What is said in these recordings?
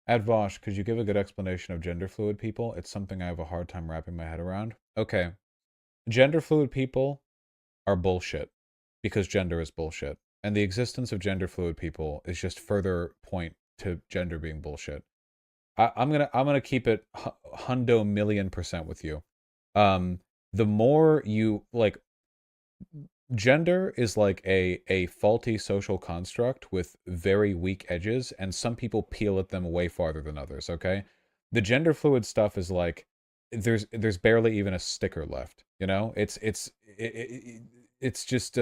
At Vaush, could you give a good explanation of gender fluid people? It's something I have a hard time wrapping my head around. Okay. Gender fluid people are bullshit because gender is bullshit. And the existence of gender fluid people is just further point to gender being bullshit. I'm gonna keep it hundo million% with you. Um, the more you like, gender is like a faulty social construct with very weak edges, and some people peel at them way farther than others. Okay, the gender fluid stuff is like there's barely even a sticker left. You know, it's just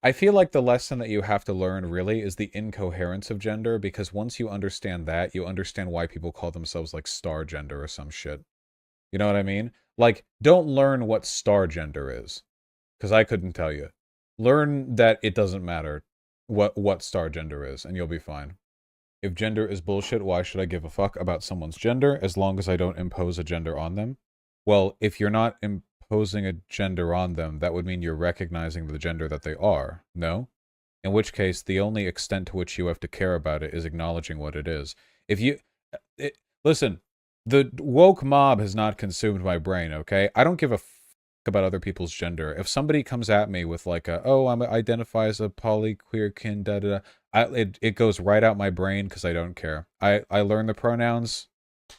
I feel like the lesson that you have to learn really is the incoherence of gender, because once you understand that, you understand why people call themselves like star gender or some shit. You know what I mean? Like, don't learn what star gender is, because I couldn't tell you. Learn that it doesn't matter what star gender is, and you'll be fine. If gender is bullshit, why should I give a fuck about someone's gender as long as I don't impose a gender on them? Well, if you're not imposing a gender on them, that would mean you're recognizing the gender that they are, no? In which case, the only extent to which you have to care about it is acknowledging what it is. If you... listen, the woke mob has not consumed my brain, okay? I don't give a about other people's gender. If somebody comes at me with like a, oh, I'm identify as a polyqueerkin, da da da, it goes right out my brain because I don't care. I learn the pronouns.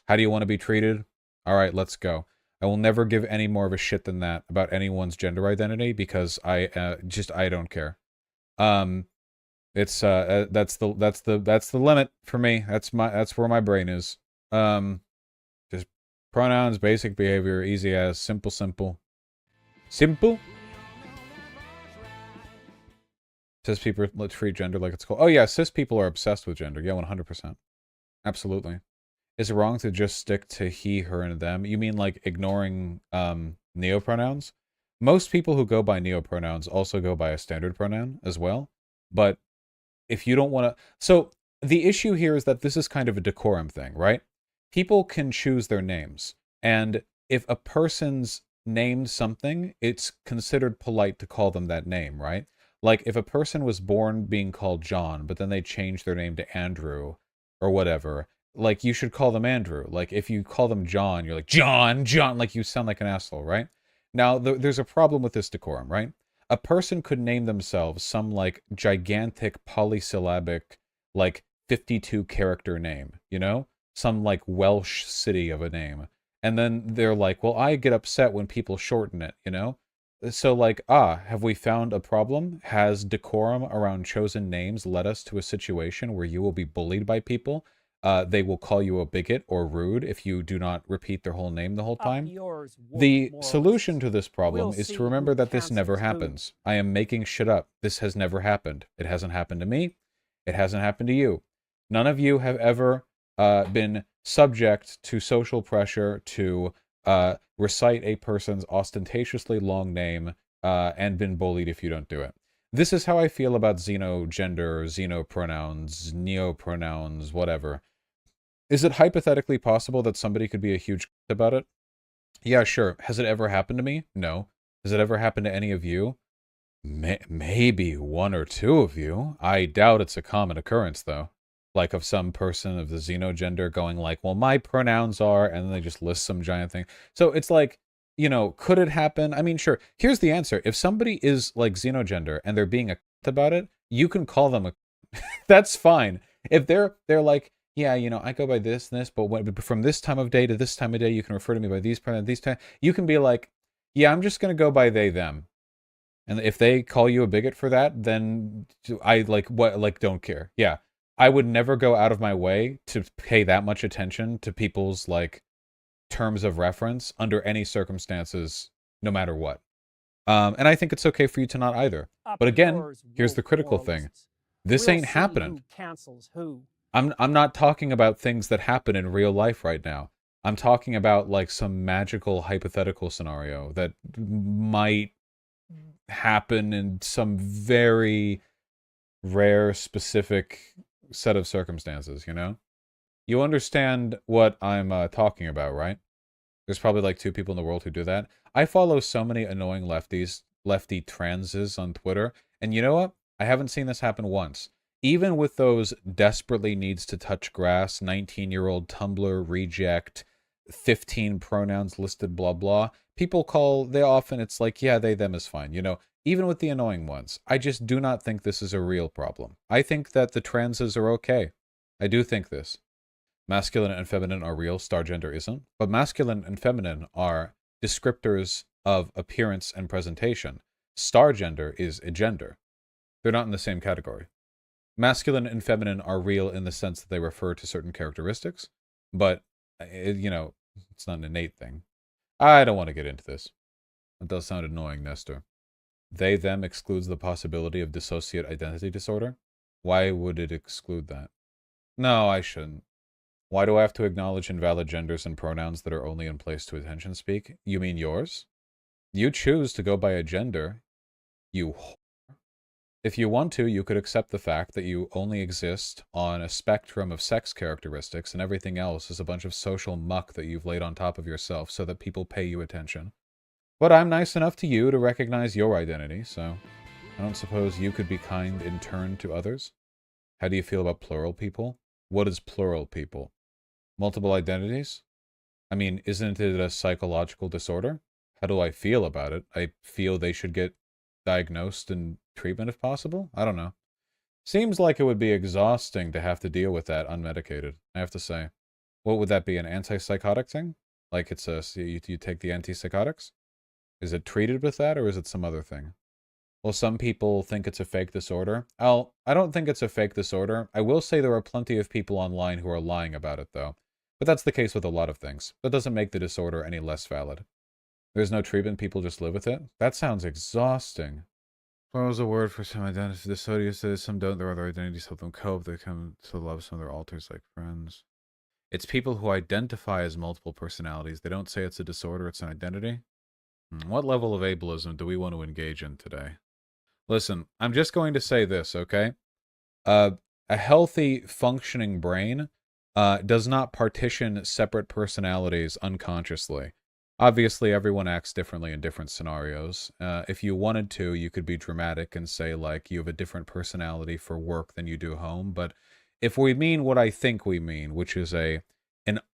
How do you want to be treated? All right, let's go. I will never give any more of a shit than that about anyone's gender identity because I don't care. It's that's the limit for me. That's where my brain is. Just pronouns, basic behavior, easy as, simple, simple. Simple? Cis people treat gender like it's cool. Oh yeah, cis people are obsessed with gender. Yeah, 100%. Absolutely. Is it wrong to just stick to he, her, and them? You mean like ignoring neopronouns? Most people who go by neopronouns also go by a standard pronoun as well. But if you don't want to... So the issue here is that this is kind of a decorum thing, right? People can choose their names. And if a person's named something, it's considered polite to call them that name, right? Like if a person was born being called John, but then they changed their name to Andrew or whatever, like you should call them Andrew. Like if you call them John, you're like, John, John, like you sound like an asshole, right? Now, there's a problem with this decorum, right? A person could name themselves some like gigantic polysyllabic, like 52 character name, you know? Some like Welsh city of a name. And then they're like, well, I get upset when people shorten it, you know? So like, have we found a problem? Has decorum around chosen names led us to a situation where you will be bullied by people? They will call you a bigot or rude if you do not repeat their whole name the whole Up time. yours, woke The solution moralists. to this problem We'll is to see who remember that this never cancels who. happens. I am making shit up. This has never happened. It hasn't happened to me. It hasn't happened to you. None of you have ever been subject to social pressure to recite a person's ostentatiously long name and been bullied if you don't do it. This is how I feel about xenogender, xenopronouns, neopronouns, whatever. Is it hypothetically possible that somebody could be a huge about it? Yeah, sure. Has it ever happened to me? No. Has it ever happened to any of you? Maybe one or two of you. I doubt it's a common occurrence, though. Like of some person of the xenogender going like, well, my pronouns are, and then they just list some giant thing. So it's like, you know, could it happen? I mean, sure. Here's the answer. If somebody is like xenogender and they're being a about it, you can call them a that's fine. If they're like, yeah, you know, I go by this and this, but from this time of day to this time of day, you can refer to me by these pronouns, these time. You can be like, yeah, I'm just gonna go by they, them. And if they call you a bigot for that, then I like what like don't care. Yeah. I would never go out of my way to pay that much attention to people's like terms of reference under any circumstances, no matter what. And I think it's okay for you to not either. Up But again, yours, here's the woke critical thing. moralists. This We'll ain't see happening. who cancels who. I'm not talking about things that happen in real life right now. I'm talking about like some magical hypothetical scenario that might happen in some very rare specific set of circumstances, you know? You understand what I'm talking about, right? There's probably like two people in the world who do that. I follow so many annoying lefty transes on Twitter, and you know what? I haven't seen this happen once. even with those desperately needs to touch grass, 19-year-old Tumblr reject, 15 pronouns listed, blah, blah, people they often, it's like, yeah, they, them is fine. You know, even with the annoying ones, I just do not think this is a real problem. I think that the transes are okay. I do think this. Masculine and feminine are real, star gender isn't. But masculine and feminine are descriptors of appearance and presentation. Star gender is a gender. They're not in the same category. Masculine and feminine are real in the sense that they refer to certain characteristics, but, you know, it's not an innate thing. I don't want to get into this. It does sound annoying, Nestor. They, them excludes the possibility of dissociate identity disorder? Why would it exclude that? No, I shouldn't. Why do I have to acknowledge invalid genders and pronouns that are only in place to attention speak? You mean yours? You choose to go by a gender, you whore. If you want to, you could accept the fact that you only exist on a spectrum of sex characteristics and everything else is a bunch of social muck that you've laid on top of yourself so that people pay you attention. But I'm nice enough to you to recognize your identity, so I don't suppose you could be kind in turn to others? How do you feel about plural people? What is plural people? Multiple identities? I mean, isn't it a psychological disorder? How do I feel about it? I feel they should get diagnosed and treatment if possible? I don't know. Seems like it would be exhausting to have to deal with that unmedicated, I have to say. What would that be, an antipsychotic thing? Like it's you take the antipsychotics? Is it treated with that, or is it some other thing? Well, some people think it's a fake disorder. I don't think it's a fake disorder. I will say there are plenty of people online who are lying about it, though. But that's the case with a lot of things. That doesn't make the disorder any less valid. There's no treatment, people just live with it? That sounds exhausting. What was a word for some identities? Dissociative, some don't, their other identities help them cope. They come to love some of their alters like friends. It's people who identify as multiple personalities. They don't say it's a disorder, it's an identity. What level of ableism do we want to engage in today? Listen, I'm just going to say this, okay? A healthy, functioning brain does not partition separate personalities unconsciously. Obviously, everyone acts differently in different scenarios. If you wanted to, you could be dramatic and say, like, you have a different personality for work than you do home. But if we mean what I think we mean, which is an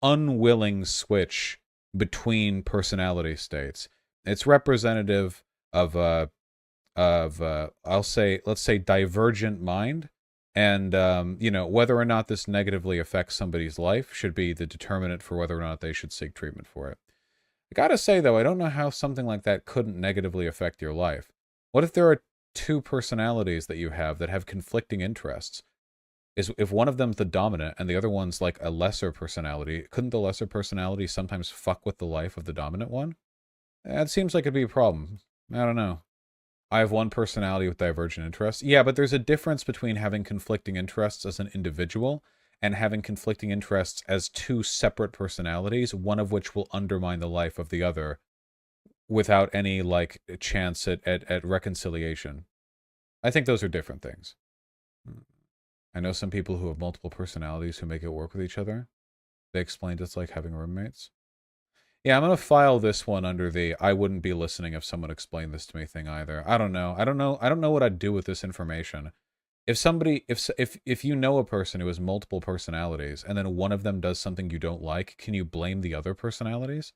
unwilling switch between personality states, it's representative of let's say divergent mind, and you know, whether or not this negatively affects somebody's life should be the determinant for whether or not they should seek treatment for it. I gotta say though, I don't know how something like that couldn't negatively affect your life. What if there are two personalities that you have that have conflicting interests? If one of them's the dominant and the other one's like a lesser personality, couldn't the lesser personality sometimes fuck with the life of the dominant one? That seems like it'd be a problem. I don't know. I have one personality with divergent interests. Yeah, but there's a difference between having conflicting interests as an individual and having conflicting interests as two separate personalities, one of which will undermine the life of the other without any, like, chance at reconciliation. I think those are different things. I know some people who have multiple personalities who make it work with each other. They explained it's like having roommates. Yeah, I'm going to file this one under the I wouldn't be listening if someone explained this to me thing either. I don't know. I don't know what I'd do with this information. If somebody, if you know a person who has multiple personalities and then one of them does something you don't like, can you blame the other personalities?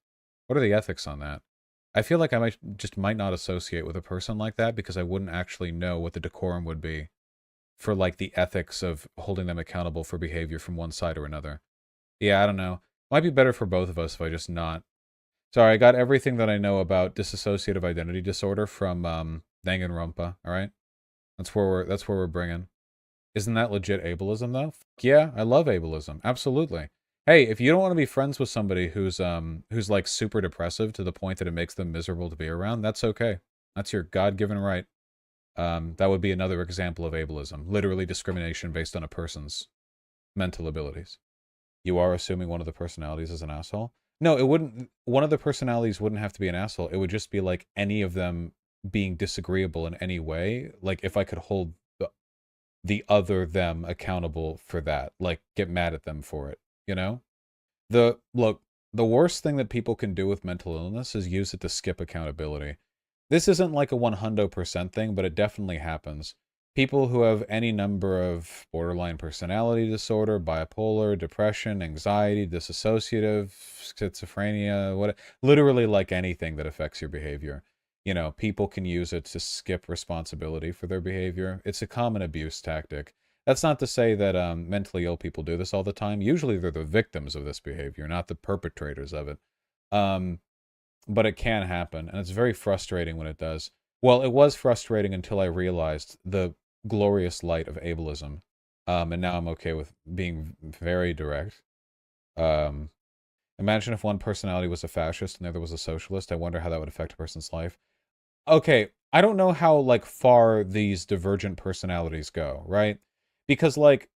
What are the ethics on that? I feel like I might not associate with a person like that because I wouldn't actually know what the decorum would be for, like, the ethics of holding them accountable for behavior from one side or another. Yeah, I don't know. Might be better for both of us if I just not. Sorry, I got everything that I know about dissociative identity disorder from Danganronpa, all right? That's where we're bringing. Isn't that legit ableism though? Yeah, I love ableism. Absolutely. Hey, if you don't want to be friends with somebody who's like super depressive to the point that it makes them miserable to be around, that's okay. That's your God-given right. That would be another example of ableism. Literally discrimination based on a person's mental abilities. You are assuming one of the personalities is an asshole? No, it wouldn't. One of the personalities wouldn't have to be an asshole. It would just be like any of them being disagreeable in any way. Like if I could hold the other them accountable for that, like get mad at them for it, you know? The worst thing that people can do with mental illness is use it to skip accountability. This isn't like a 100% thing, but it definitely happens. People who have any number of borderline personality disorder, bipolar, depression, anxiety, dissociative, schizophrenia, what, literally like anything that affects your behavior. You know, people can use it to skip responsibility for their behavior. It's a common abuse tactic. That's not to say that mentally ill people do this all the time. Usually they're the victims of this behavior, not the perpetrators of it. Um, but it can happen, and it's very frustrating when it does. Well, it was frustrating until I realized the glorious light of ableism. And now I'm okay with being very direct. Um, Imagine if one personality was a fascist and the other was a socialist. I wonder how that would affect a person's life. Okay, I don't know how, like, far these divergent personalities go, right? Because, like,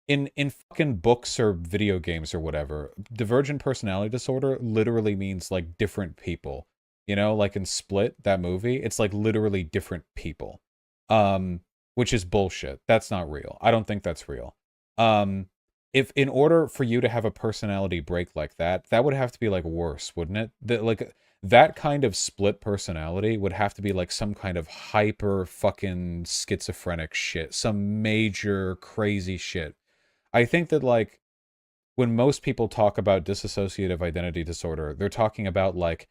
in fucking books or video games or whatever, divergent personality disorder literally means like different people. You know, like in Split, that movie, it's like literally different people. Which is bullshit. That's not real. I don't think that's real. Um, if in order for you to have a personality break like that, that would have to be like worse, wouldn't it? Like that kind of split personality would have to be like some kind of hyper fucking schizophrenic shit, some major crazy shit. I think that, like, when most people talk about dissociative identity disorder, they're talking about like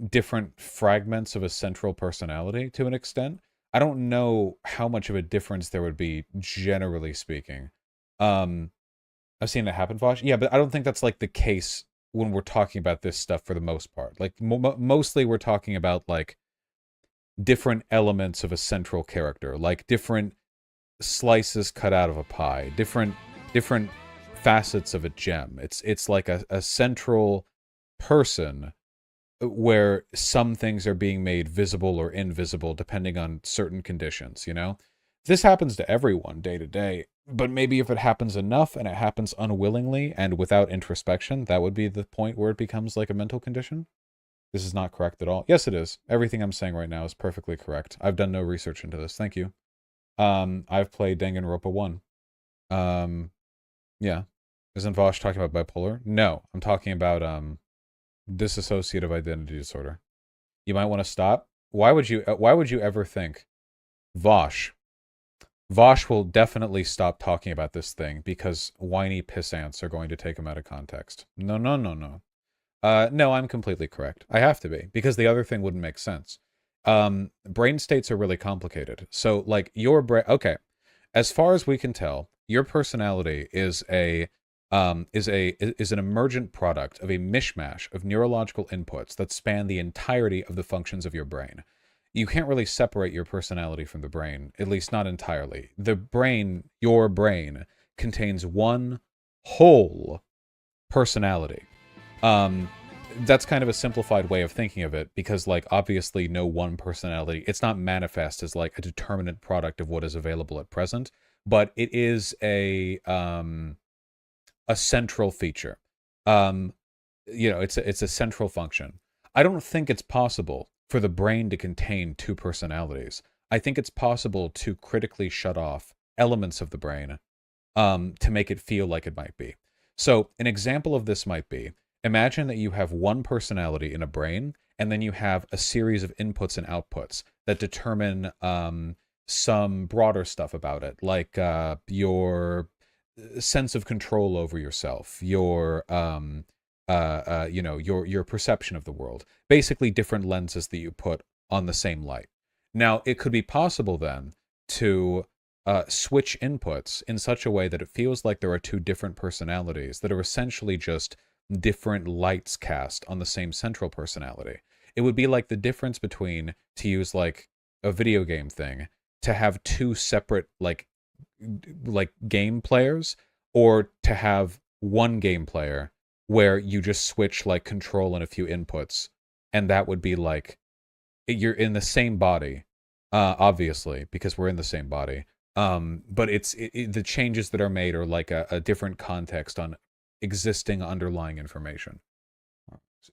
different fragments of a central personality to an extent. I don't know how much of a difference there would be, generally speaking. Um, I've seen that happen, Vaush. Yeah, but I don't think that's like the case when we're talking about this stuff for the most part. Like mostly we're talking about like different elements of a central character, like different slices cut out of a pie, different facets of a gem. It's like a central person where some things are being made visible or invisible depending on certain conditions, you know? This happens to everyone day to day, but maybe if it happens enough and it happens unwillingly and without introspection, that would be the point where it becomes like a mental condition. This is not correct at all. Yes, it is. Everything I'm saying right now is perfectly correct. I've done no research into this. Thank you. I've played Danganronpa 1. Yeah. Isn't Vaush talking about bipolar? No, I'm talking about dissociative identity disorder. You might want to stop. Why would you ever think Vaush? Vaush will definitely stop talking about this thing because whiny pissants are going to take him out of context. No, no, no, no. No, I'm completely correct. I have to be, because the other thing wouldn't make sense. Brain states are really complicated. So, like, your brain, okay, as far as we can tell, your personality is an emergent product of a mishmash of neurological inputs that span the entirety of the functions of your brain. You can't really separate your personality from the brain, at least not entirely. The brain, your brain, contains one whole personality. That's kind of a simplified way of thinking of it, because, like, obviously no one personality, it's not manifest as like a determinate product of what is available at present, but it is a central feature. It's a central function. I don't think it's possible for the brain to contain two personalities. I think it's possible to critically shut off elements of the brain to make it feel like it might be. So an example of this might be, imagine that you have one personality in a brain, and then you have a series of inputs and outputs that determine some broader stuff about it, like your sense of control over yourself, your your perception of the world, basically different lenses that you put on the same light. Now, it could be possible then to switch inputs in such a way that it feels like there are two different personalities that are essentially just different lights cast on the same central personality. It would be like the difference between, to use like a video game thing, to have two separate like game players, or to have one game player where you just switch like control and a few inputs, and that would be like you're in the same body, obviously, because we're in the same body. But the changes that are made are like a different context on existing underlying information.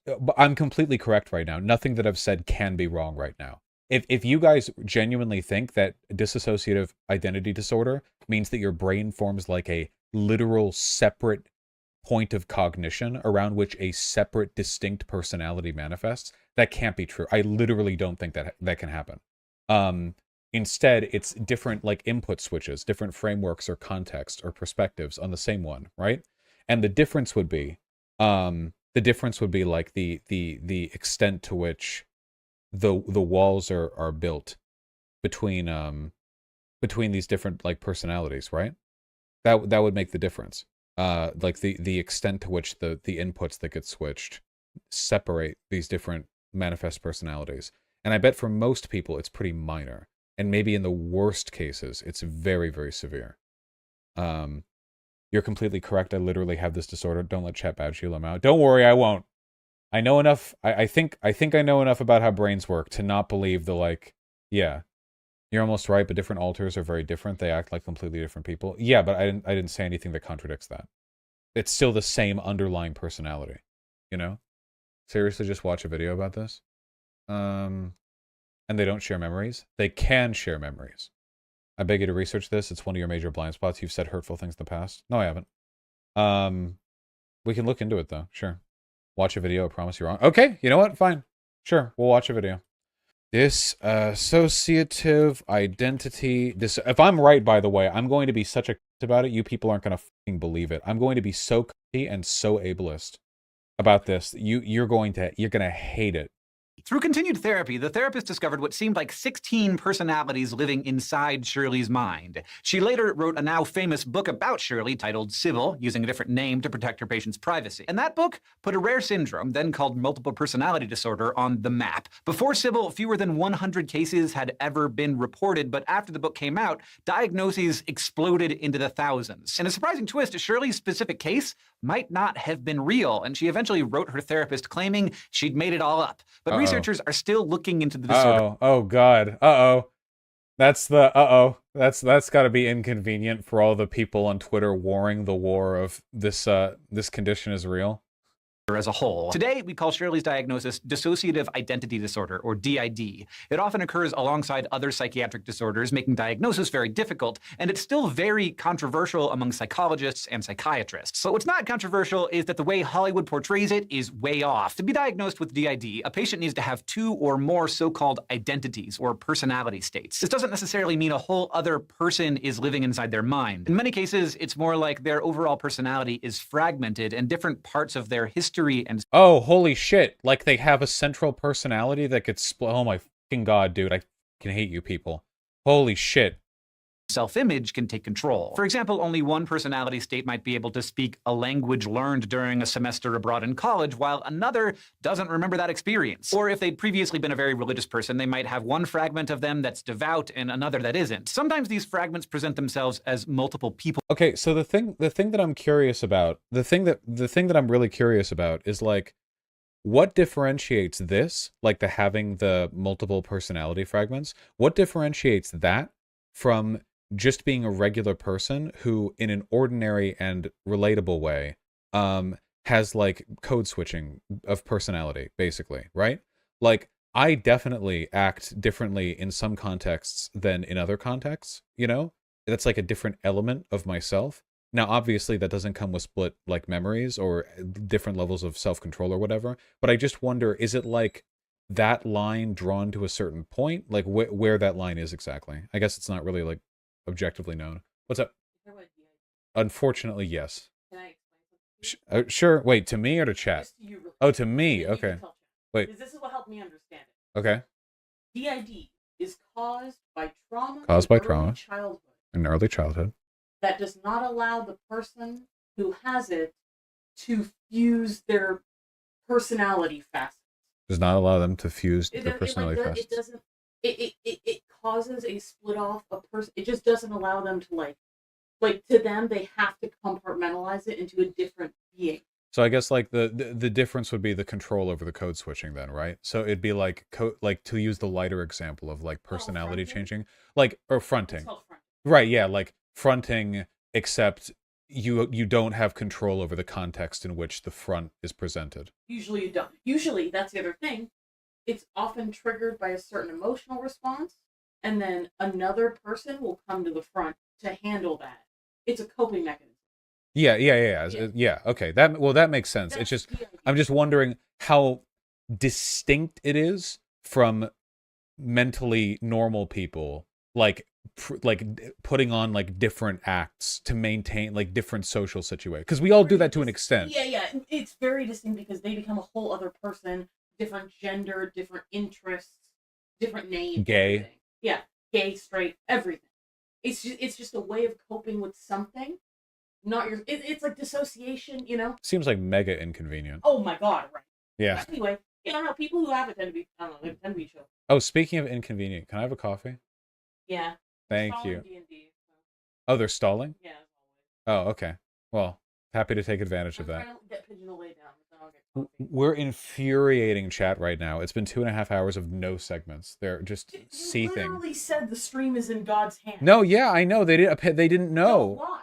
But I'm completely correct right now. Nothing that I've said can be wrong right now. If you guys genuinely think that dissociative identity disorder means that your brain forms like a literal separate point of cognition around which a separate distinct personality manifests, that can't be true. I literally don't think that can happen. Instead, it's different like input switches, different frameworks or context or perspectives on the same one, right? And the difference would be like the extent to which the walls are built between these different like personalities, right? That would make the difference. Like the extent to which the inputs that get switched separate these different manifest personalities. And I bet for most people it's pretty minor. And maybe in the worst cases, it's very, very severe. You're completely correct. I literally have this disorder. Don't let chat badge you them out. Don't worry, I won't. I know enough. I think I know enough about how brains work to not believe the like, yeah, you're almost right, but different alters are very different. They act like completely different people. Yeah, but I didn't say anything that contradicts that. It's still the same underlying personality, you know? Seriously, just watch a video about this. And they don't share memories. They can share memories. I beg you to research this. It's one of your major blind spots. You've said hurtful things in the past. No, I haven't. We can look into it, though. Sure. Watch a video. I promise you're wrong. Okay, you know what? Fine. Sure, we'll watch a video. Dissociative identity. If I'm right, by the way, I'm going to be such a about it. You people aren't going to fucking believe it. I'm going to be so and so ableist about this. You're going to hate it. Through continued therapy, the therapist discovered what seemed like 16 personalities living inside Shirley's mind. She later wrote a now famous book about Shirley titled Sybil, using a different name to protect her patient's privacy. And that book put a rare syndrome, then called multiple personality disorder, on the map. Before Sybil, fewer than 100 cases had ever been reported, but after the book came out, diagnoses exploded into the thousands. In a surprising twist, Shirley's specific case might not have been real, and she eventually wrote her therapist claiming she'd made it all up. But researchers are still looking into the disorder. Oh God. That's got to be inconvenient for all the people on Twitter warring the war of this condition is real. As a whole. Today, we call Shirley's diagnosis dissociative identity disorder, or DID. It often occurs alongside other psychiatric disorders, making diagnosis very difficult, and it's still very controversial among psychologists and psychiatrists. But what's not controversial is that the way Hollywood portrays it is way off. To be diagnosed with DID, a patient needs to have 2 or more so-called identities, or personality states. This doesn't necessarily mean a whole other person is living inside their mind. In many cases, it's more like their overall personality is fragmented, and different parts of their history and oh, holy shit, like they have a central personality that gets split. Oh my fucking God, dude, I fucking hate you people. Holy shit. Self-image can take control. For example, only one personality state might be able to speak a language learned during a semester abroad in college, while another doesn't remember that experience. Or if they'd previously been a very religious person, they might have one fragment of them that's devout and another that isn't. Sometimes these fragments present themselves as multiple people. Okay, so the thing that I'm curious about, the thing that I'm really curious about is like, what differentiates this, like the having the multiple personality fragments, what differentiates that from just being a regular person who, in an ordinary and relatable way, has like code switching of personality, basically, right? Like, I definitely act differently in some contexts than in other contexts, you know? That's like a different element of myself. Now, obviously, that doesn't come with split like memories or different levels of self-control or whatever, but I just wonder, is it like that line drawn to a certain point? Like where that line is exactly? I guess it's not really like objectively known. What's up? Unfortunately, yes. Can I explain something? Sure. Wait, to me or to chat? Just to you, really oh, to me. Okay. Wait. Because this is what helped me understand it. Okay. DID is caused by trauma. Childhood. In early childhood. That does not allow the person who has it to fuse their personality facets. Does not allow them to fuse their personality facets. It doesn't. It causes a split off a person. It just doesn't allow them to like to them they have to compartmentalize it into a different being. So I guess like the difference would be the control over the code switching then, right? So it'd be like like to use the lighter example of like personality changing, like or fronting. Right, yeah, like fronting, except you don't have control over the context in which the front is presented. Usually you don't. Usually, that's the other thing. It's often triggered by a certain emotional response, and then another person will come to the front to handle that. It's a coping mechanism. Yeah. Okay, that makes sense. It's just I'm just wondering how distinct it is from mentally normal people like putting on like different acts to maintain like different social situations, because we all do that to an extent. Yeah, it's very distinct because they become a whole other person, different gender, different interests, different name, Gay. everything. Yeah, gay, straight, everything. It's just a way of coping with something. Not your. It's like dissociation, you know. Seems like mega inconvenient. Oh my god! Right. Yeah. But anyway, I don't know. People who have it tend to be. I don't know. They tend to be chill. Oh, speaking of inconvenient, can I have a coffee? Yeah. Thank Stalling you. D&D, so. Oh, they're stalling? Yeah. Oh, okay. Well, happy to take advantage of I'm that. trying to get Pigeon lay down, but then I'll get coffee. We're infuriating chat right now. It's been 2.5 hours of no segments. They're just You seething. literally said the stream is in God's hands. No, yeah, I know. They didn't know. Don't watch.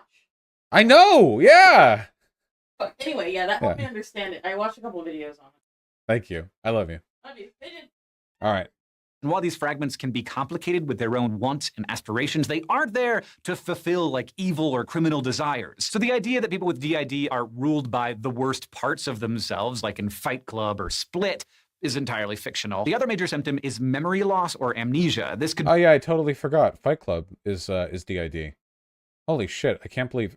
I know. Yeah. But anyway, yeah, that helped me understand it. I watched a couple of videos on it. Thank you. I love you. Love you. Pigeon. All right. And while these fragments can be complicated with their own wants and aspirations, they aren't there to fulfill like evil or criminal desires. So the idea that people with DID are ruled by the worst parts of themselves, like in Fight Club or Split, is entirely fictional. The other major symptom is memory loss or amnesia. This could Oh yeah, I totally forgot. Fight Club is DID. Holy shit! I can't believe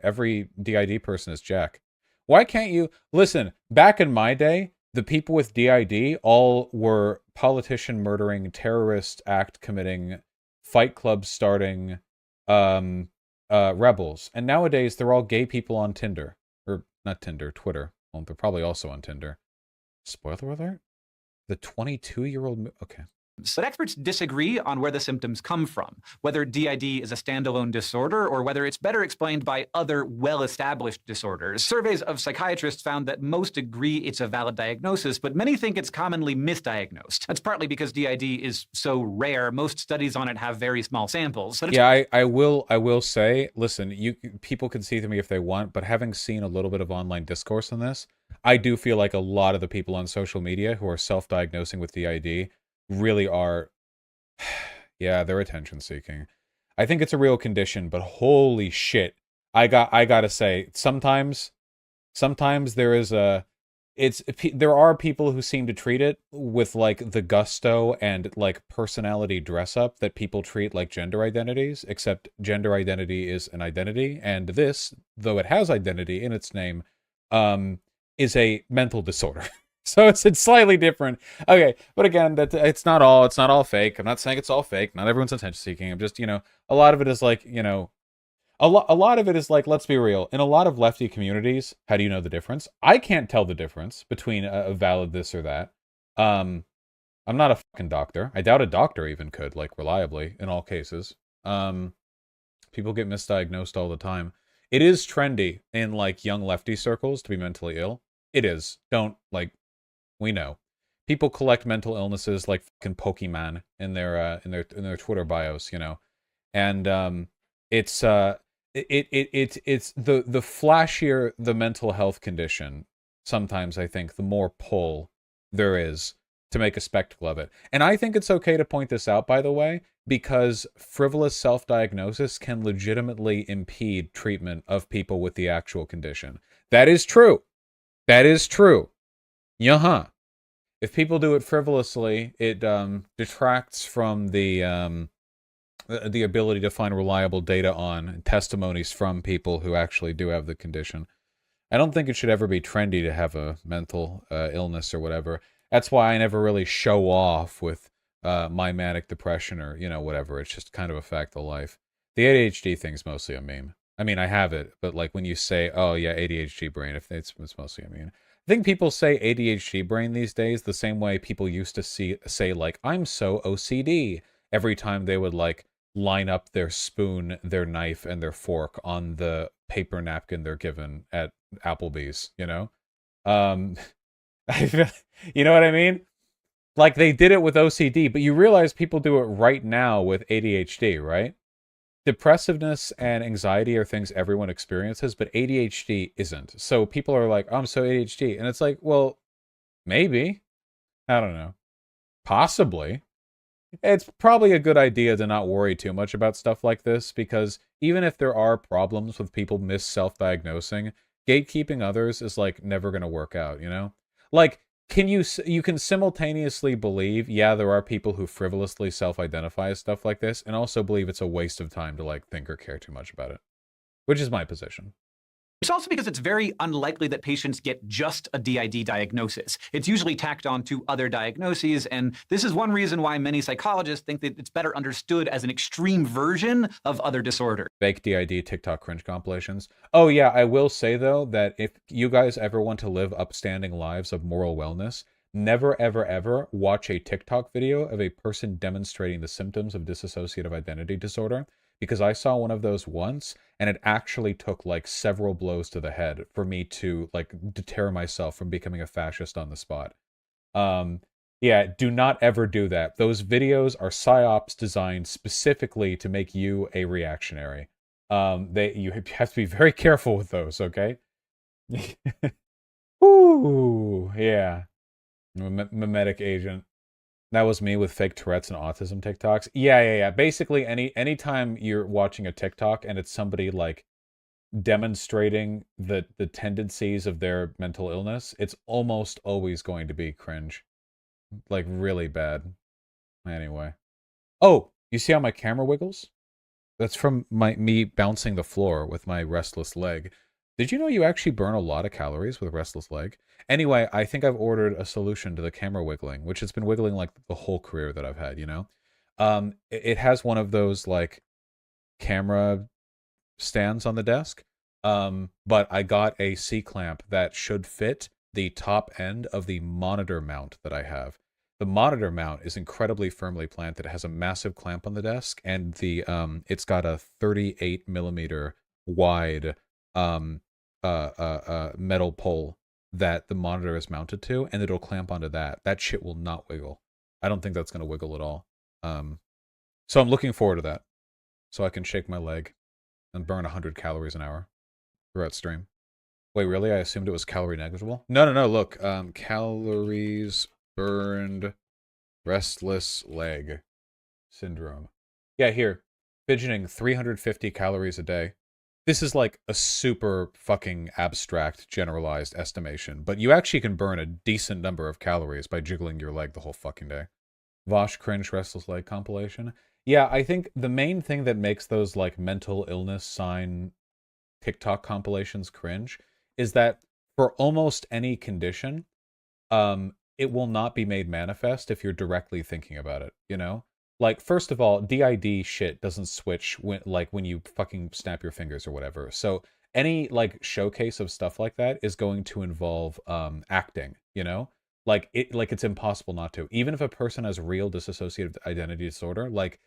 every DID person is Jack. Why can't you listen? Back in my day, the people with DID all were politician murdering, terrorist act committing, Fight Club starting, rebels. And nowadays they're all gay people on Tinder, or not Tinder, Twitter. Well, they're probably also on Tinder. Spoiler alert: the 22-year-old. Okay. But experts disagree on where the symptoms come from, whether DID is a standalone disorder or whether it's better explained by other well-established disorders. Surveys of psychiatrists found that most agree it's a valid diagnosis, but many think it's commonly misdiagnosed. That's partly because DID is so rare. Most studies on it have very small samples. Yeah, I will say, listen, people can see through me if they want, but having seen a little bit of online discourse on this, I do feel like a lot of the people on social media who are self-diagnosing with DID really are, yeah, they're attention seeking. I think it's a real condition, but holy shit, I gotta say, sometimes there is there are people who seem to treat it with like the gusto and like personality dress up that people treat like gender identities, except gender identity is an identity, and this, though it has identity in its name, is a mental disorder. So it's slightly different. Okay, but again, that it's not all fake. I'm not saying it's all fake. Not everyone's attention seeking. I'm just, a lot of it is like, a lot of it is like, let's be real. In a lot of lefty communities, how do you know the difference? I can't tell the difference between a valid this or that. I'm not a fucking doctor. I doubt a doctor even could, like, reliably in all cases. People get misdiagnosed all the time. It is trendy in like young lefty circles to be mentally ill. It is. Don't like. We know. People collect mental illnesses like fucking Pokemon in their Twitter bios, and it's the flashier the mental health condition. Sometimes I think the more pull there is to make a spectacle of it, and I think it's okay to point this out, by the way, because frivolous self-diagnosis can legitimately impede treatment of people with the actual condition. That is true. That is true. Yeah. If people do it frivolously, it detracts from the ability to find reliable data on testimonies from people who actually do have the condition. I don't think it should ever be trendy to have a mental illness or whatever. That's why I never really show off with my manic depression or whatever. It's just kind of a fact of life. The ADHD thing's mostly a meme. I mean, I have it, but like when you say, "Oh yeah, ADHD brain," it's mostly a meme. I think people say ADHD brain these days the same way people used to say like, "I'm so OCD," every time they would like line up their spoon, their knife, and their fork on the paper napkin they're given at Applebee's, you know what I mean? Like they did it with OCD, but you realize people do it right now with ADHD, right? Depressiveness and anxiety are things everyone experiences, but ADHD isn't. So people are like, "Oh, I'm so ADHD." And it's like, well, maybe. I don't know. Possibly. It's probably a good idea to not worry too much about stuff like this, because even if there are problems with people self-diagnosing, gatekeeping others is like never going to work out, Like you can simultaneously believe, yeah, there are people who frivolously self-identify as stuff like this, and also believe it's a waste of time to like think or care too much about it, which is my position. It's also because it's very unlikely that patients get just a DID diagnosis. It's usually tacked on to other diagnoses, and this is one reason why many psychologists think that it's better understood as an extreme version of other disorders. Fake DID TikTok cringe compilations. Oh yeah, I will say though that if you guys ever want to live upstanding lives of moral wellness, never ever ever watch a TikTok video of a person demonstrating the symptoms of dissociative identity disorder, because I saw one of those once and it actually took like several blows to the head for me to like deter myself from becoming a fascist on the spot. Yeah, do not ever do that. Those videos are psyops designed specifically to make you a reactionary. You have to be very careful with those, okay? Ooh, yeah. Mimetic agent. That was me with fake Tourettes and autism TikToks. Yeah. Basically, anytime you're watching a TikTok and it's somebody like demonstrating the tendencies of their mental illness, it's almost always going to be cringe. Like really bad. Anyway. Oh, you see how my camera wiggles? That's from me bouncing the floor with my restless leg. Did you know you actually burn a lot of calories with restless leg? Anyway, I think I've ordered a solution to the camera wiggling, which has been wiggling like the whole career that I've had, you know? It has one of those like camera stands on the desk. But I got a C-clamp that should fit the top end of the monitor mount that I have. The monitor mount is incredibly firmly planted. It has a massive clamp on the desk, and it's got a 38 millimeter wide metal pole that the monitor is mounted to, and it'll clamp onto that. That shit will not wiggle. I don't think that's gonna wiggle at all. So I'm looking forward to that, so I can shake my leg and burn 100 calories an hour throughout stream. Wait, really? I assumed it was calorie negligible? No. Look, calories burned, restless leg syndrome. Yeah, here. Fidgeting 350 calories a day. This is like a super fucking abstract, generalized estimation, but you actually can burn a decent number of calories by jiggling your leg the whole fucking day. Vaush cringe restless leg compilation. Yeah, I think the main thing that makes those like mental illness sign TikTok compilations cringe is that for almost any condition, it will not be made manifest if you're directly thinking about it, you know? Like, first of all, DID shit doesn't switch when you fucking snap your fingers or whatever. So any like showcase of stuff like that is going to involve acting, you know? Like it's impossible not to. Even if a person has real dissociative identity disorder, like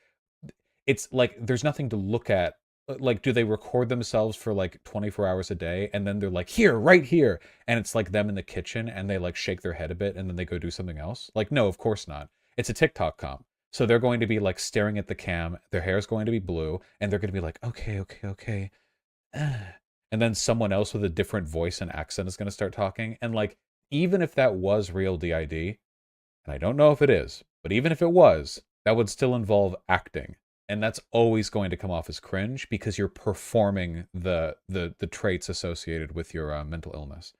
it's like there's nothing to look at. Like, do they record themselves for like 24 hours a day and then they're like, here, right here, and it's like them in the kitchen and they like shake their head a bit and then they go do something else? Like, no, of course not. It's a TikTok comp. So they're going to be like staring at the cam, their hair is going to be blue, and they're going to be like, okay. And then someone else with a different voice and accent is going to start talking. And like, even if that was real DID, and I don't know if it is, but even if it was, that would still involve acting. And that's always going to come off as cringe because you're performing the traits associated with your mental illness.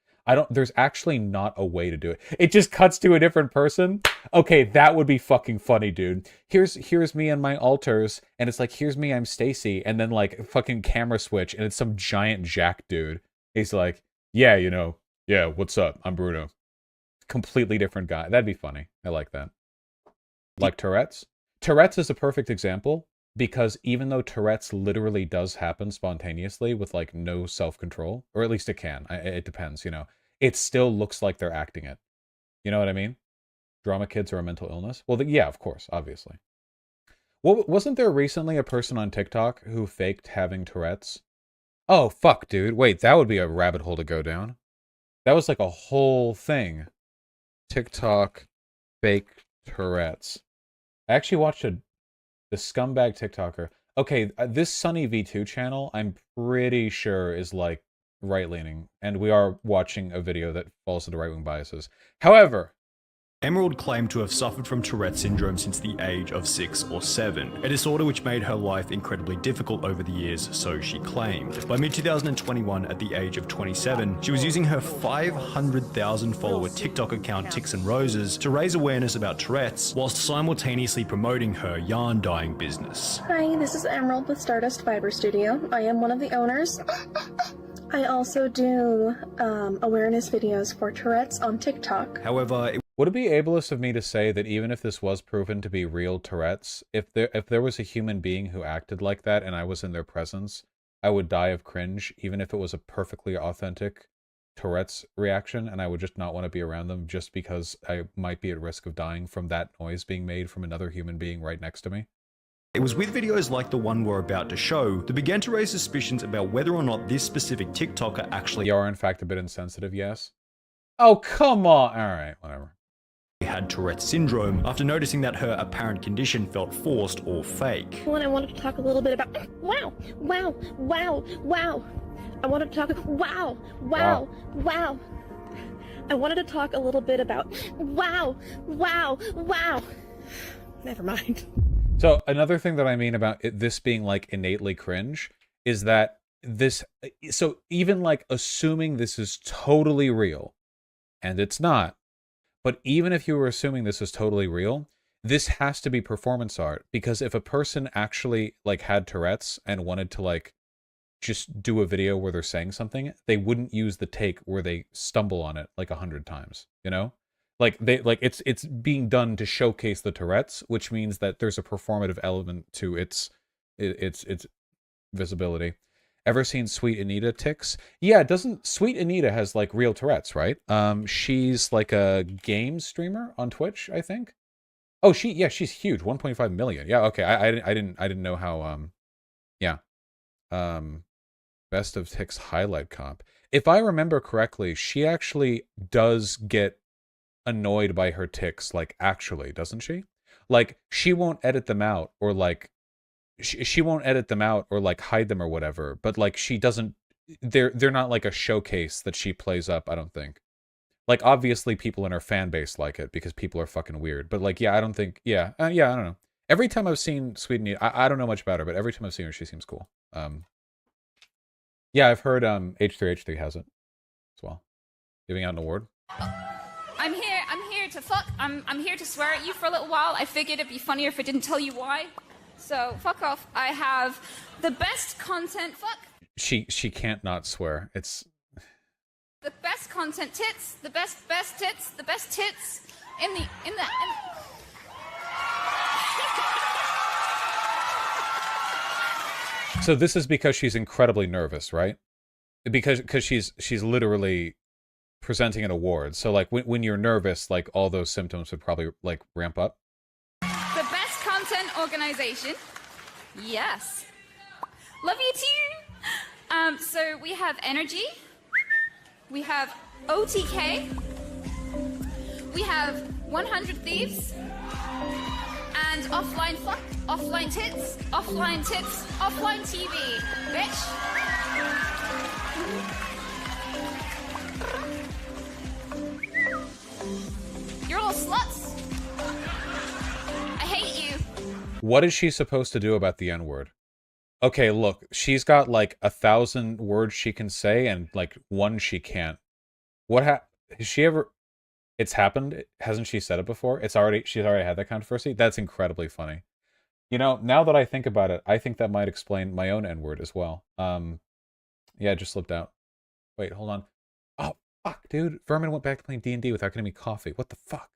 There's actually not a way to do it. It just cuts to a different person. Okay, that would be fucking funny, dude. Here's me and my alters, and it's like, here's me, I'm Stacy, and then like fucking camera switch, and it's some giant Jack dude. He's like, yeah, what's up? I'm Bruno. Completely different guy. That'd be funny. I like that. Like Tourette's? Tourette's is a perfect example because even though Tourette's literally does happen spontaneously with like no self-control, or at least it can, it depends, you know, it still looks like they're acting it. You know what I mean? Drama kids are a mental illness. Well, yeah, of course, obviously. Well, wasn't there recently a person on TikTok who faked having Tourette's? Oh, fuck, dude. Wait, that would be a rabbit hole to go down. That was like a whole thing. TikTok fake Tourette's. I actually watched the scumbag TikToker. Okay, this Sunny V2 channel, I'm pretty sure is like right-leaning, and we are watching a video that falls into right-wing biases. However, Emerald claimed to have suffered from Tourette syndrome since the age of 6 or 7, a disorder which made her life incredibly difficult over the years, so she claimed. By mid-2021, at the age of 27, she was using her 500,000 follower TikTok account Ticks and Roses to raise awareness about Tourette's, whilst simultaneously promoting her yarn dyeing business. Hi, this is Emerald with Stardust Fiber Studio. I am one of the owners. I also do awareness videos for Tourette's on TikTok. However, would it be ableist of me to say that even if this was proven to be real Tourette's, if there was a human being who acted like that and I was in their presence, I would die of cringe, even if it was a perfectly authentic Tourette's reaction, and I would just not want to be around them just because I might be at risk of dying from that noise being made from another human being right next to me? it was with videos like the one we're about to show that began to raise suspicions about whether or not this specific TikToker actually You are in fact a bit insensitive, yes? Oh, come on! Alright, whatever. had Tourette's syndrome after noticing that her apparent condition felt forced or fake. Well, I wanted to talk a little bit about wow. I wanted to talk wow. I wanted to talk a little bit about wow. Never mind. So another thing that I mean about this being like innately cringe is that this, so even like assuming this is totally real, and it's not, but even if you were assuming this is totally real, this has to be performance art, because if a person actually like had Tourette's and wanted to like just do a video where they're saying something, they wouldn't use the take where they stumble on it like 100 times, you know? Like it's being done to showcase the Tourette's, which means that there's a performative element to its visibility. Ever seen Sweet Anita tics? Yeah, doesn't Sweet Anita has like real Tourette's, right? She's like a game streamer on Twitch, I think. Oh, she's huge, 1.5 million. Yeah, okay. I didn't know how yeah. Best of Tics highlight comp. If I remember correctly, she actually does get annoyed by her tics, like actually, doesn't she? Like she won't edit them out, or like she won't edit them out or like hide them or whatever, but like she doesn't, they're not like a showcase that she plays up, I don't think. Like obviously people in her fan base like it because people are fucking weird, but like yeah, I don't think, yeah, I don't know. Every time I've seen Sweet Anita, I don't know much about her, but every time I've seen her, she seems cool. Yeah, I've heard H3H3 has it as well. Giving out an award. I'm here to fuck. I'm here to swear at you for a little while. I figured it'd be funnier if I didn't tell you why. So fuck off. I have the best content. Fuck. She can't not swear. It's the best content tits. The best tits. The best tits in the. So this is because she's incredibly nervous, right? Because she's literally presenting an award. So like when you're nervous, like all those symptoms would probably like ramp up. The best content organization. Yes. Love you too. So we have Energy. We have OTK. We have 100 Thieves. And offline fuck, offline tits, offline TV, bitch. You're all sluts. I hate you. What is she supposed to do about the N-word? Okay, look, she's got like 1,000 words she can say and like one she can't. Has she ever... It's happened? Hasn't she said it before? She's already had that controversy? That's incredibly funny. You know, now that I think about it, I think that might explain my own N-word as well. Yeah, it just slipped out. Wait, hold on. Oh, fuck, dude. Vermin went back to playing D&D without getting me coffee. What the fuck?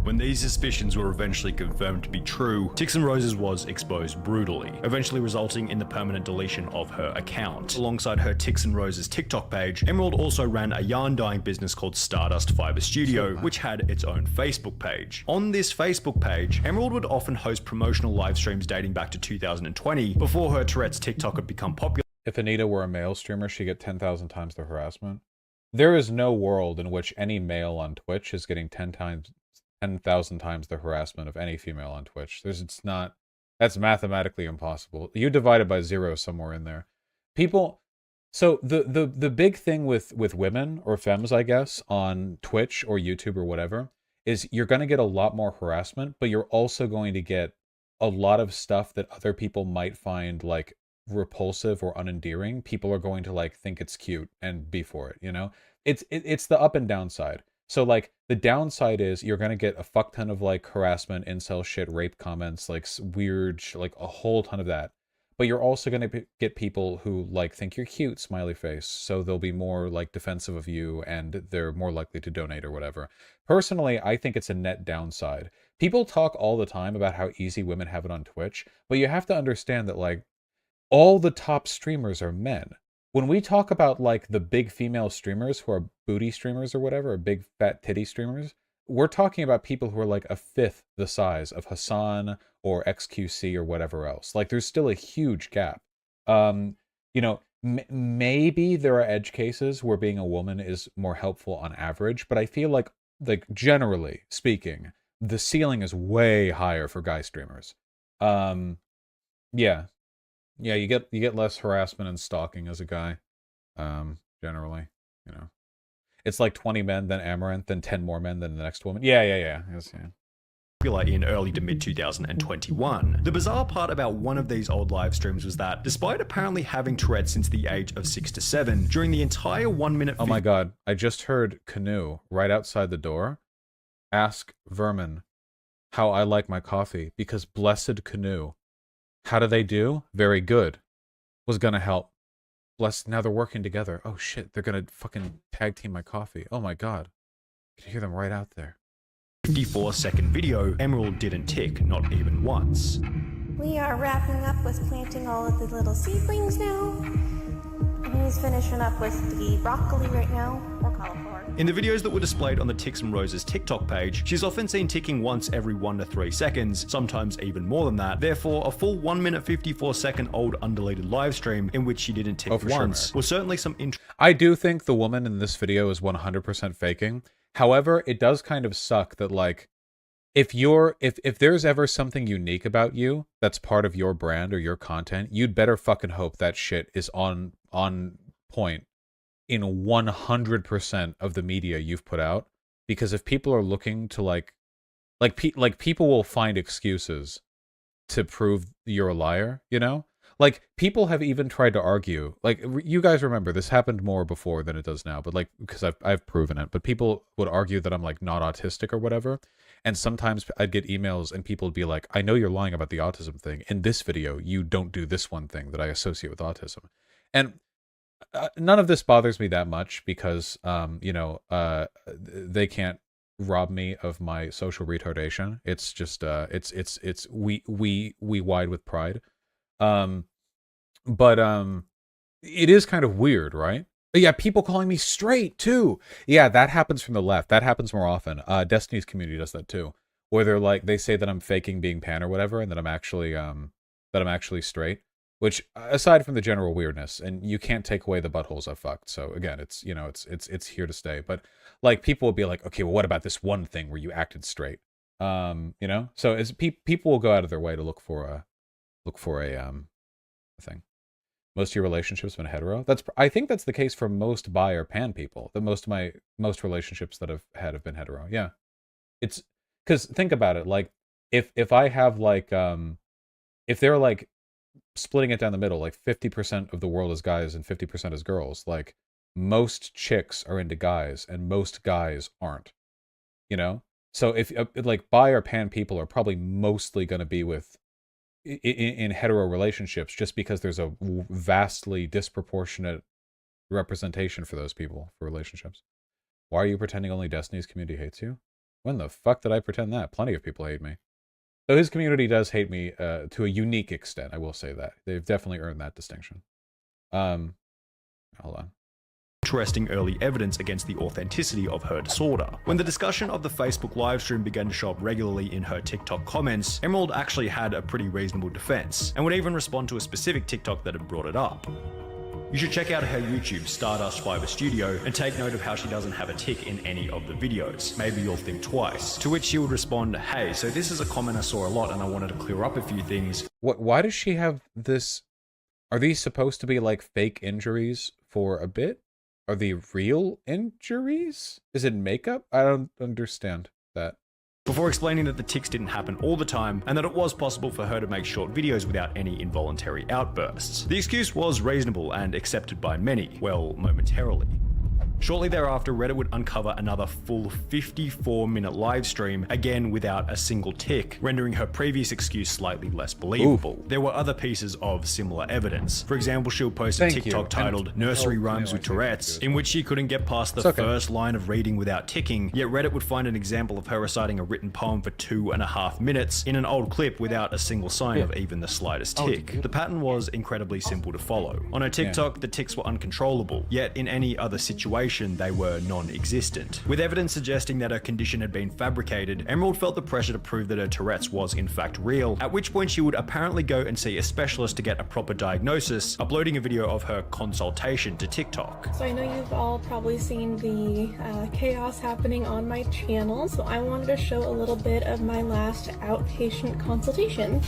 When these suspicions were eventually confirmed to be true, Ticks and Roses was exposed brutally, eventually resulting in the permanent deletion of her account. Alongside her Ticks and Roses TikTok page, Emerald also ran a yarn dyeing business called Stardust Fiber Studio, which had its own Facebook page. On this Facebook page, Emerald would often host promotional live streams dating back to 2020, before her Tourette's TikTok had become popular. If Anita were a male streamer, she'd get 10,000 times the harassment. There is no world in which any male on Twitch is getting 10,000 times the harassment of any female on Twitch. That's mathematically impossible. You divide it by 0 somewhere in there. People, so the big thing with women or femmes, I guess, on Twitch or YouTube or whatever, is you're going to get a lot more harassment, but you're also going to get a lot of stuff that other people might find like repulsive or unendearing. People are going to like think it's cute and be for it, you know? It's the up and downside. So like the downside is you're going to get a fuck ton of like harassment, incel shit, rape comments, like weird, like a whole ton of that. But you're also going to get people who like think you're cute, smiley face. So they'll be more like defensive of you and they're more likely to donate or whatever. Personally, I think it's a net downside. People talk all the time about how easy women have it on Twitch, but you have to understand that like all the top streamers are men. When we talk about like the big female streamers who are booty streamers or whatever, or big fat titty streamers, we're talking about people who are like a fifth the size of Hassan or XQC or whatever else. Like there's still a huge gap. You know, maybe there are edge cases where being a woman is more helpful on average, but I feel like generally speaking, the ceiling is way higher for guy streamers. Yeah. Yeah, you get less harassment and stalking as a guy. Generally, you know. It's like 20 men, then Amaranth, then 10 more men, then the next woman. Yeah. Yes, yeah. Popular in early to mid 2021. The bizarre part about one of these old live streams was that, despite apparently having Tourette since the age of 6 to 7, during the entire 1 minute. Oh my god! I just heard Canoe right outside the door. Ask Vermin how I like my coffee because blessed Canoe. How do they do? Very good. Was gonna help. Blessed. Now they're working together. Oh shit! They're gonna fucking tag team my coffee. Oh my god! I can hear them right out there. 54-second video, Emerald didn't tick, not even once. We are wrapping up with planting all of the little seedlings now. He's finishing up with the broccoli right now, or cauliflower. In the videos that were displayed on the Ticks and Roses TikTok page, she's often seen ticking once every 1 to 3 seconds, sometimes even more than that. Therefore, a full 1 minute 54-second old undeleted live stream in which she didn't tick once was certainly some I do think the woman in this video is 100% faking. However, it does kind of suck that like if there's ever something unique about you that's part of your brand or your content, you'd better fucking hope that shit is on point in 100% of the media you've put out. Because if people are looking to like people will find excuses to prove you're a liar, you know? Like, people have even tried to argue, like, you guys remember, this happened more before than it does now, but, like, because I've proven it, but people would argue that I'm, like, not autistic or whatever, and sometimes I'd get emails and people would be like, I know you're lying about the autism thing. In this video, you don't do this one thing that I associate with autism. And none of this bothers me that much because, you know, they can't rob me of my social retardation. It's just, it's we wide with pride. But it is kind of weird, right? But yeah, people calling me straight too. Yeah, that happens from the left. That happens more often. Destiny's community does that too, where they're like, they say that I'm faking being pan or whatever, and that I'm actually straight. Which, aside from the general weirdness, and you can't take away the buttholes I've fucked. So again, it's, you know, it's here to stay. But like, people will be like, okay, well, what about this one thing where you acted straight? You know, so as people will go out of their way to look for a thing. Most of your relationships have been hetero. I think that's the case for most bi or pan people. That most relationships that I've had have been hetero. Yeah, it's because think about it. Like if I have like if they're like splitting it down the middle, like 50% of the world is guys and 50% is girls. Like most chicks are into guys and most guys aren't. You know, so if like bi or pan people are probably mostly going to be with in hetero relationships just because there's a vastly disproportionate representation for those people for relationships. Why are you pretending only Destiny's community hates you? When the fuck did I pretend that? Plenty of people hate me. Though his community does hate me to a unique extent, I will say that. They've definitely earned that distinction. Hold on. Interesting early evidence against the authenticity of her disorder. When the discussion of the Facebook livestream began to show up regularly in her TikTok comments, Emerald actually had a pretty reasonable defense, and would even respond to a specific TikTok that had brought it up. You should check out her YouTube, Stardust Fiber Studio, and take note of how she doesn't have a tick in any of the videos. Maybe you'll think twice. To which she would respond, hey, so this is a comment I saw a lot and I wanted to clear up a few things. Why does she have this? Are these supposed to be like fake injuries for a bit? Are they real injuries? Is it makeup? I don't understand that. before explaining that the tics didn't happen all the time and that it was possible for her to make short videos without any involuntary outbursts. The excuse was reasonable and accepted by many, well, momentarily. Shortly thereafter, Reddit would uncover another full 54-minute live stream, again without a single tic, rendering her previous excuse slightly less believable. There were other pieces of similar evidence. For example, she'll post a TikTok titled Nursery Rhymes with Tourettes, in which she couldn't get past the first line of reading without ticking, yet Reddit would find an example of her reciting a written poem for 2.5 minutes in an old clip without a single sign of even the slightest tic. The pattern was incredibly simple to follow. On her TikTok, the tics were uncontrollable, yet in any other situation, they were non-existent. With evidence suggesting that her condition had been fabricated, Emerald felt the pressure to prove that her Tourette's was in fact real, at which point she would apparently go and see a specialist to get a proper diagnosis, uploading a video of her consultation to TikTok. So I know you've all probably seen the chaos happening on my channel, so I wanted to show a little bit of my last outpatient consultation.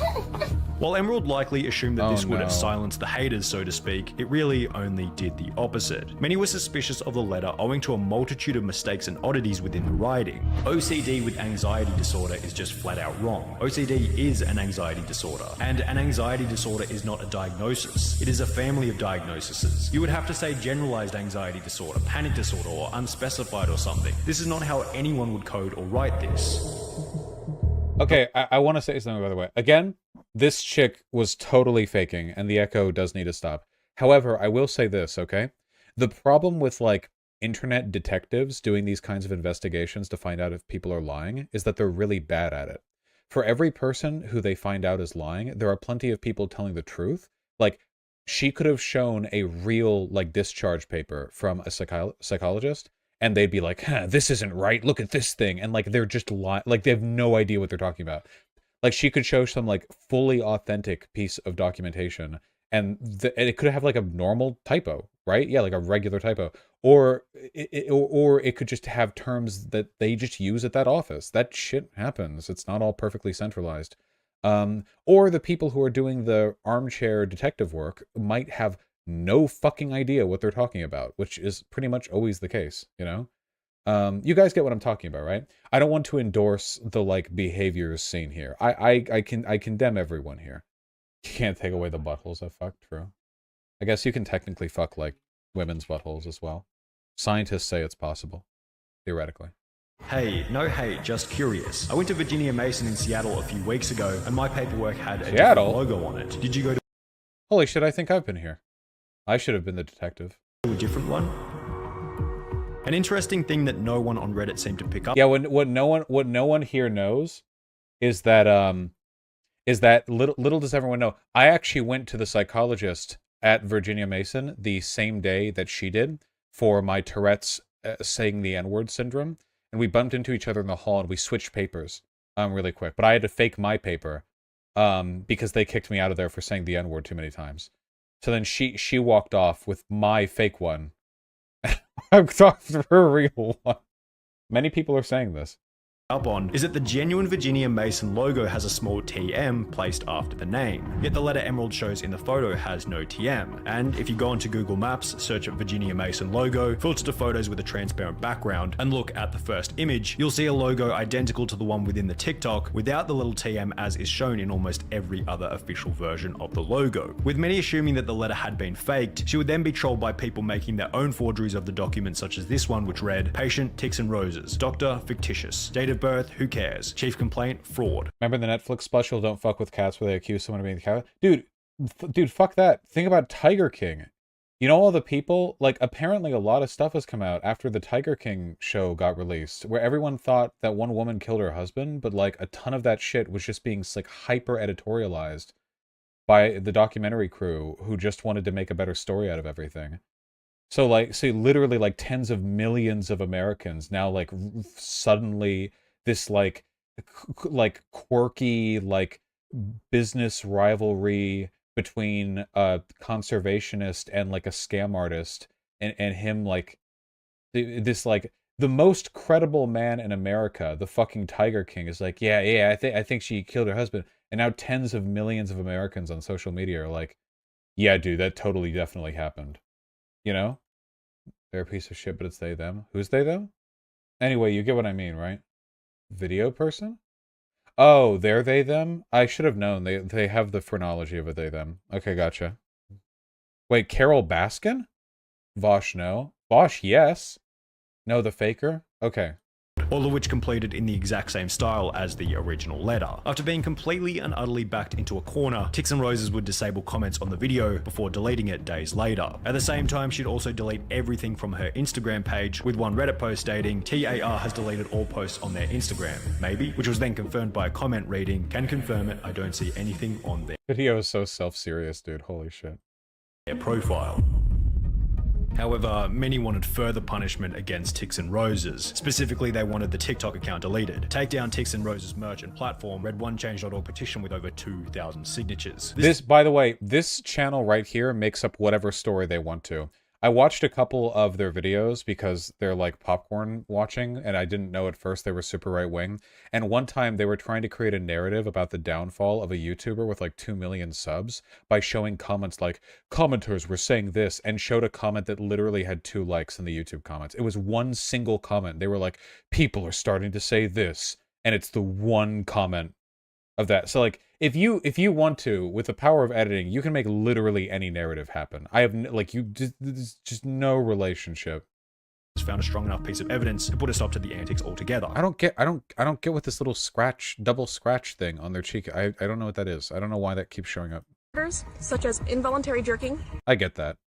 While Emerald likely assumed that this would have silenced the haters, so to speak, it really only did the opposite. Many were suspicious of the letter owing to a multitude of mistakes and oddities within the writing. OCD with anxiety disorder is just flat out wrong. OCD is an anxiety disorder, and an anxiety disorder is not a diagnosis. It is a family of diagnoses. You would have to say generalized anxiety disorder, panic disorder, or unspecified or something. This is not how anyone would code or write this. Okay, I want to say something, by the way. Again, this chick was totally faking, and the echo does need to stop. However, I will say this, okay? The problem with, like, internet detectives doing these kinds of investigations to find out if people are lying is that they're really bad at it. For every person who they find out is lying, there are plenty of people telling the truth. Like, she could have shown a real, like, discharge paper from a psychologist, and they'd be like, this isn't right, look at this thing. And, like, they're just lying. Like, they have no idea what they're talking about. Like, she could show some, like, fully authentic piece of documentation, and it could have, like, a normal typo, right? Yeah, like a regular typo. Or it could just have terms that they just use at that office. That shit happens. It's not all perfectly centralized. Or the people who are doing the armchair detective work might have no fucking idea what they're talking about, which is pretty much always the case, you know? You guys get what I'm talking about, right? I don't want to endorse the, like, behaviors seen here. I condemn everyone here. You can't take away the buttholes I fucked, true. I guess you can technically fuck, like, women's buttholes as well. Scientists say it's possible, theoretically. Hey, no hate, just curious. I went to Virginia Mason in Seattle a few weeks ago, and my paperwork had a different logo on it. Did you go to Holy shit, I think I've been here. I should have been the detective. a different one? An interesting thing that no one on Reddit seemed to pick up. Yeah, what no one here knows is that little does everyone know. I actually went to the psychologist at Virginia Mason the same day that she did for my Tourette's saying the N-word syndrome, and we bumped into each other in the hall and we switched papers really quick. But I had to fake my paper because they kicked me out of there for saying the N-word too many times. So then she walked off with my fake one. I'm talking for a real one. Many people are saying this. Up on is that the genuine Virginia Mason logo has a small TM placed after the name, yet the letter Emerald shows in the photo has no TM. And if you go onto Google Maps, search Virginia Mason logo, filter to photos with a transparent background, and look at the first image, you'll see a logo identical to the one within the TikTok without the little TM as is shown in almost every other official version of the logo. With many assuming that the letter had been faked, she would then be trolled by people making their own forgeries of the document, such as this one which read, patient, ticks and roses, doctor, fictitious, date of birth, who cares, chief complaint, fraud. Remember the Netflix special, Don't Fuck With Cats, where they accuse someone of being the cat? Dude, fuck that. Think about Tiger King. You know all the people, like, apparently a lot of stuff has come out after the Tiger King show got released, where everyone thought that one woman killed her husband, but, like, a ton of that shit was just being, like, hyper-editorialized by the documentary crew who just wanted to make a better story out of everything. So, like, literally, like, tens of millions of Americans now, like, suddenly this, like quirky, like, business rivalry between a conservationist and, like, a scam artist, and him, like, this, like, the most credible man in America, the fucking Tiger King, is like, yeah, I think she killed her husband. And now tens of millions of Americans on social media are like, yeah, dude, that totally definitely happened. You know? They're a piece of shit, but it's they, them. Who's they, them? Anyway, you get what I mean, right? Video person? Oh, they're they them? I should have known. They have the phrenology of a they them. Okay, gotcha. Wait, Carol Baskin? Vaush, no. Vaush, yes. No, the faker? Okay. All of which completed in the exact same style as the original letter. After being completely and utterly backed into a corner, Tix and Roses would disable comments on the video before deleting it days later. At the same time, she'd also delete everything from her Instagram page, with one Reddit post stating, TAR has deleted all posts on their Instagram, maybe, which was then confirmed by a comment reading, can confirm it, I don't see anything on their Video is so self-serious, dude. Holy shit. profile. However, many wanted further punishment against Tix and Roses. Specifically, they wanted the TikTok account deleted. Take down Tix and Roses merch and platform, read OneChange.org petition with over 2,000 signatures. This, by the way, this channel right here makes up whatever story they want to. I watched a couple of their videos because they're like popcorn watching, and I didn't know at first they were super right-wing. And one time they were trying to create a narrative about the downfall of a YouTuber with like 2 million subs by showing comments like, commenters were saying this, and showed a comment that literally had 2 likes in the YouTube comments. It was one single comment. They were like, people are starting to say this, and it's the one comment of that. So like, if you want to, with the power of editing, you can make literally any narrative happen. I have like, there's just no relationship. Found a strong enough piece of evidence to put a stop to the antics altogether. I don't get what this little double scratch thing on their cheek. I don't know what that is. I don't know why that keeps showing up. Such as involuntary jerking, I get that.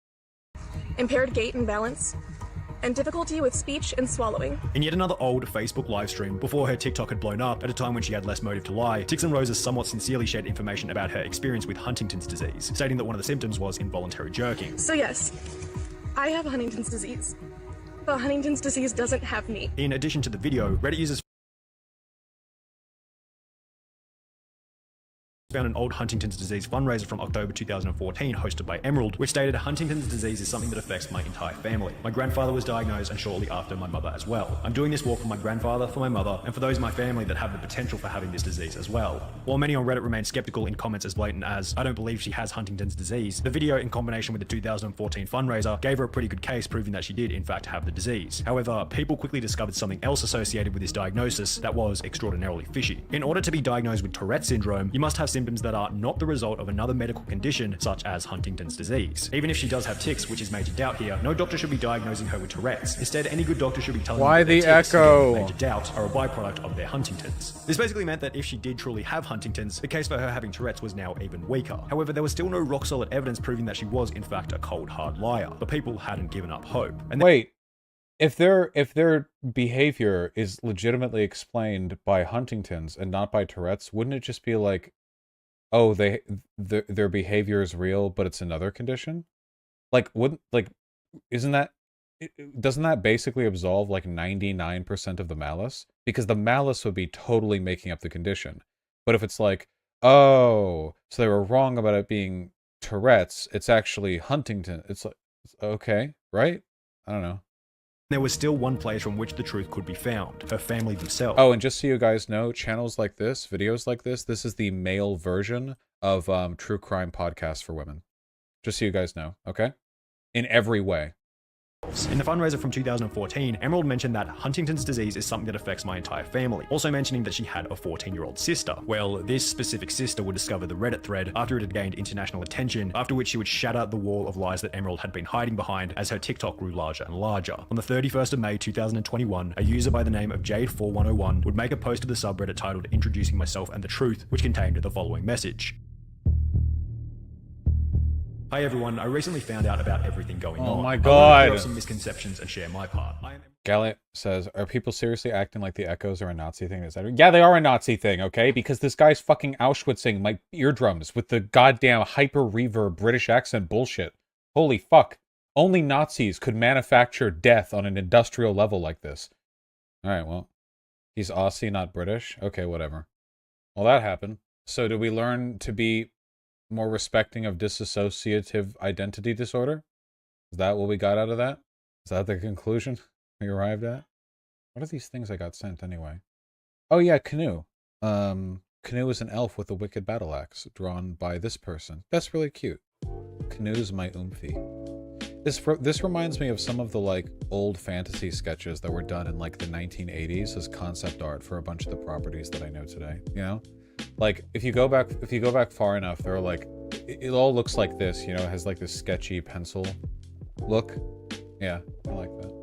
impaired gait and balance, and difficulty with speech and swallowing. In yet another old Facebook livestream, before her TikTok had blown up, at a time when she had less motive to lie, Tix and Roses somewhat sincerely shared information about her experience with Huntington's disease, stating that one of the symptoms was involuntary jerking. So yes, I have Huntington's disease. But Huntington's disease doesn't have me. In addition to the video, Reddit users found an old Huntington's disease fundraiser from October 2014 hosted by Emerald, which stated Huntington's disease is something that affects my entire family. My grandfather was diagnosed, and shortly after my mother as well. I'm doing this walk for my grandfather, for my mother, and for those in my family that have the potential for having this disease as well. While many on Reddit remain skeptical in comments as blatant as, I don't believe she has Huntington's disease, the video in combination with the 2014 fundraiser gave her a pretty good case proving that she did in fact have the disease. However, people quickly discovered something else associated with this diagnosis that was extraordinarily fishy. In order to be diagnosed with Tourette syndrome, you must have symptoms that are not the result of another medical condition such as Huntington's disease. Even if she does have tics, which is major doubt here, no doctor should be diagnosing her with Tourette's. Instead, any good doctor should be telling her that the their tics, echo? again, major doubt, are a byproduct of their Huntington's. This basically meant that if she did truly have Huntington's, the case for her having Tourette's was now even weaker. However, there was still no rock-solid evidence proving that she was in fact a cold, hard liar. But people hadn't given up hope. And Wait, if their behavior is legitimately explained by Huntington's and not by Tourette's, wouldn't it just be like, oh, their behavior is real, but it's another condition? Like, doesn't that basically absolve like 99% of the malice? Because the malice would be totally making up the condition. But if it's like, oh, so they were wrong about it being Tourette's, it's actually Huntington. It's like, okay, right? I don't know. there was still one place from which the truth could be found, her family themselves. Oh, and just so you guys know, channels like this, videos like this is the male version of true crime podcasts for women. Just so you guys know, okay? In every way. In the fundraiser from 2014, Emerald mentioned that Huntington's disease is something that affects my entire family, also mentioning that she had a 14-year-old sister. Well, this specific sister would discover the Reddit thread after it had gained international attention, after which she would shatter the wall of lies that Emerald had been hiding behind as her TikTok grew larger and larger. On the 31st of May 2021, a user by the name of Jade4101 would make a post to the subreddit titled Introducing Myself and the Truth, which contained the following message. Hi everyone, I recently found out about everything going on. Oh my I god. want to clear up some misconceptions and share my part. Gallet says, are people seriously acting like the Echoes are a Nazi thing? Yeah, they are a Nazi thing, okay? Because this guy's fucking Auschwitzing my eardrums with the goddamn hyper reverb British accent bullshit. Holy fuck. Only Nazis could manufacture death on an industrial level like this. Alright, well. He's Aussie, not British? Okay, whatever. Well, that happened. So did we learn to be more respecting of dissociative identity disorder? Is that what we got out of that? Is that the conclusion we arrived at? What are these things I got sent anyway? Oh yeah, Canoe. Canoe is an elf with a wicked battle axe drawn by this person. That's really cute. Canoe's my oomphy. This reminds me of some of the like old fantasy sketches that were done in like the 1980s as concept art for a bunch of the properties that I know today. You know, like if you go back far enough, there are like it all looks like this. You know, it has like this sketchy pencil look. Yeah, I like that.